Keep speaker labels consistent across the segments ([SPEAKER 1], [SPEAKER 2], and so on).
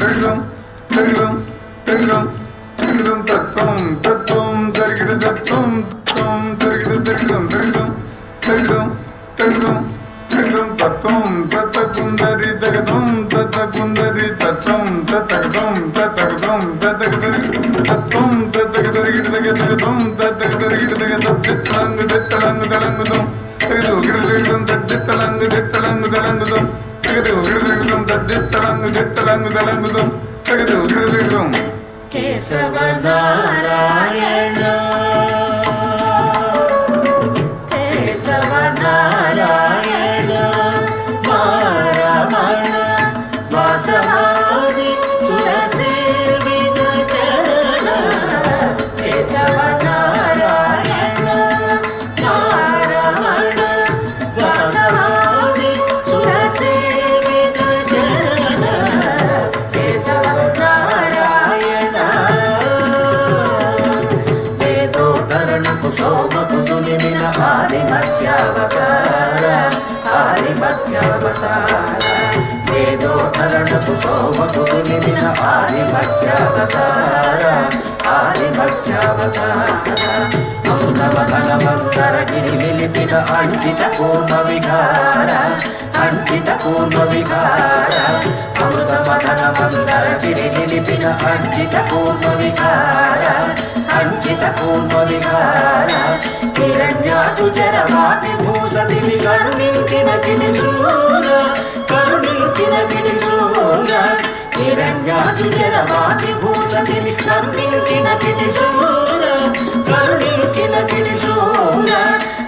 [SPEAKER 1] తరిగిదం తరిగిదం తరిగిదం తరిగిదం తత్వం తత్వం తరిగిద తత్వం తత్వం తరిగిద తరిగిదం తరిగిదం తరిగిదం తరిగిదం తరిగిదం తత్వం తత్తకుందరి తగదం తత్తకుందరి తత్వం తత్తగదం తత్తగదం తత్తగదరి తత్వం తత్తగదరిగిడగదగదం తత్తగదరిగిడగదం చిత్తలంగు చిత్తలంగు తలంగుదం తగదు గిడగదం తచ్చిత్తలంగు చిత్తలంగు తలంగుదం తగదు గిడగదం తచ్చిత్తలంగు చిత్తలంగు తలంగుదం తగదు గిడగదం
[SPEAKER 2] కేశవ నారాయణ కేశవ నారాయణ రమణ వాసవాది సురసేవిత చరణ కేశవ నారాయణ రమణ వాసవాది సురసేవిత చరణ కేశవ నారాయణ వేదోధరణకు శోభకు తులిమిన ఆదిమధ్యావతార ఆదిమధ్యావతార వేదోధరణకు శోభకు తులిమిన ఆదిమధ్యావతార ఆదిమధ్యావతార అమృతవదనమంతర గిరి విలిపిన అంచిత కూర్మ విహార అంచిత కూర్మ విహార అమృతవదనమంతర గిరి విలిపిన అంచిత కూర్మ విహార అంచిత కూర్మ విహార హిరణ్యాచు జరవాది భూసతిని కరుణించిన గిరిశూర కరుణించిన గిరిశూర హిరణ్యాచు జరవాది భూసతిని కరుణించిన గిరిశూర కరుణించిన గిరిశూర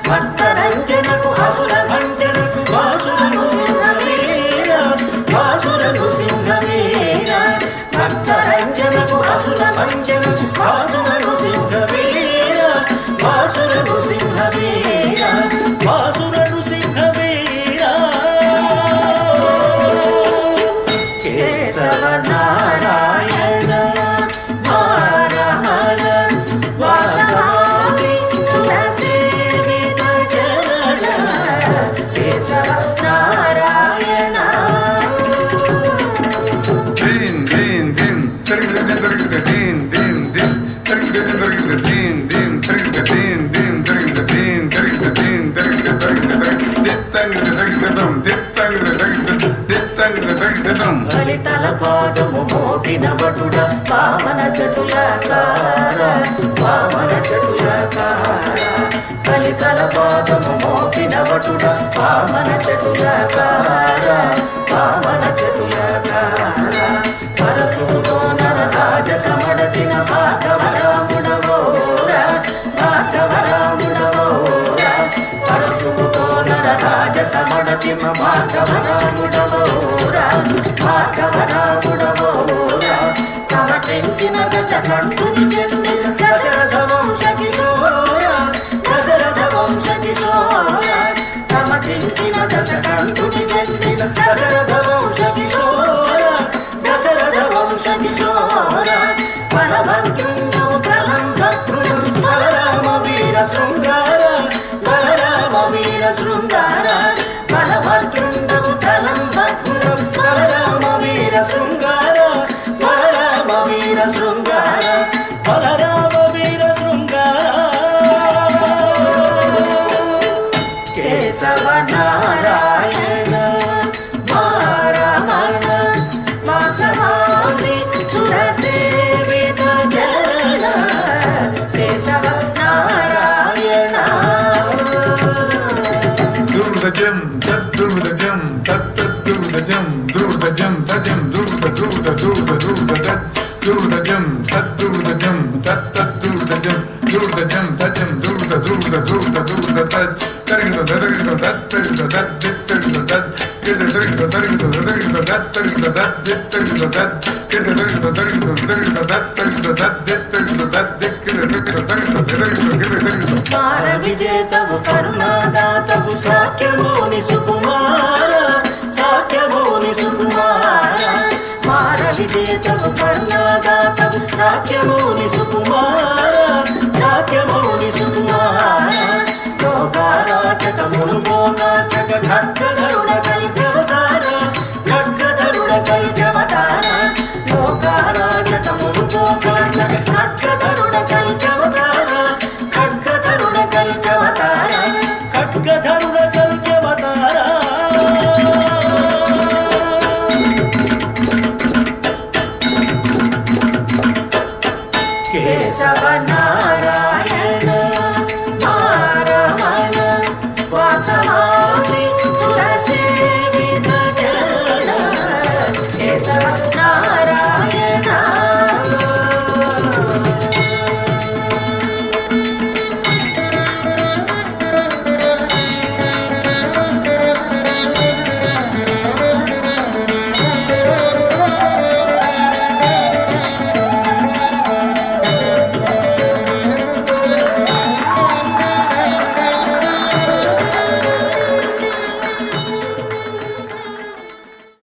[SPEAKER 2] భక్తరంజనకు అసుర భంజనకు వాసురను సింహవీర వాసురను సింహవీర భక్తరంజనకు అసుర భంజనకు వాసురను సింహవీర వాసురను సింహవీర వాసురను సింహవీర కేశవ నారాయణ రమణ వాసవాది సురసేవిత చరణ కేశవ నారాయణ
[SPEAKER 1] దీన్ దీన్ దీన్ తరిగిద తరిగిద దీన్ దీన్ దీన్ తరిగిద తరిగిద దీన్ దీన్ తరిగిద దీన్ దీన్ తరిగిద దీన్ తరిగిద దీన్ తరిగిద తరిగిద దిత్తంగిద తరిగిదం దిత్తంగిద తరిగిద దిత్తంగిద తరిగిదం
[SPEAKER 2] ఫలితల పాదము మోపిన వటుడ వామన చటులకార వామన చటులకార ఫలితల పాదము మోపిన వటుడ వామన చటులకార వామన చటులకార పరశుతో నరరాజ సమడచిన భాగవరాముడవోర భాగవరాముడవోర పరశుతో నరరాజ సమడచిన భాగవరాముడవోర భాగవరాముడవోర సమటించిన దశకంఠుని చెందిన దశరథ వంశ కిశోర దశరథ వంశ కిశోర సమటించిన దశకంఠుని చెందిన దశరథ వంశ కిశోర దశరథ వంశ కిశోర బలభద్రుండవు ప్రలంభద్రుడు బలరామ వీర శృంగార బలరామ వీర శృంగార బలభద్రుండవు ప్రలంభద్రుడు బలరామ వీర శృంగార బలరామ వీర శృంగార బలరామ వీర శృంగార కేశవ నారాయణ రమణ వాసవాది సురసేవిత చరణ కేశవ నారాయణ
[SPEAKER 1] దుర్దజం తద్దుర్దజం తత్తద్దుర్దజం దుర్దజం తజం దుర్ద దుర్ద దుర్ద దుర్ద తద్ దుర్దజం తద్దుర్దజం తత్తద్దుర్దజం దుర్దజం తజం దుర్ద దుర్ద దుర్ద దుర్ద తద్ తరిగిద తరిగిద తద్ తరిగిద తద్ దిత్తరిగిద తద్ కిద తరిగిద తరిగిద తరిగిద తద్ తరిగిద తద్ దిత్తరిగిద తద్ కిద తరిగిద తరిగిద తరిగిద తద్ తరిగిద తద్ దిత్తరిగిద తద్ దిక్కిద తరిగిద తరిగిద తరిగిద కిద తరిగిద
[SPEAKER 2] మార విజేతవు కరుణాదాతవు సాఖ్యమోని సుకుమార సాఖ్యమోని సుకుమార మార విజేతవు కరుణాదాతవు సాఖ్యమోని సుకుమార సాఖ్యమోని సుకుమార లోకారాచకమును మోనాచక ఖడ్గధరుడ కలిగవతార ఖడ్గధరుడ కలిగవతార కేశవ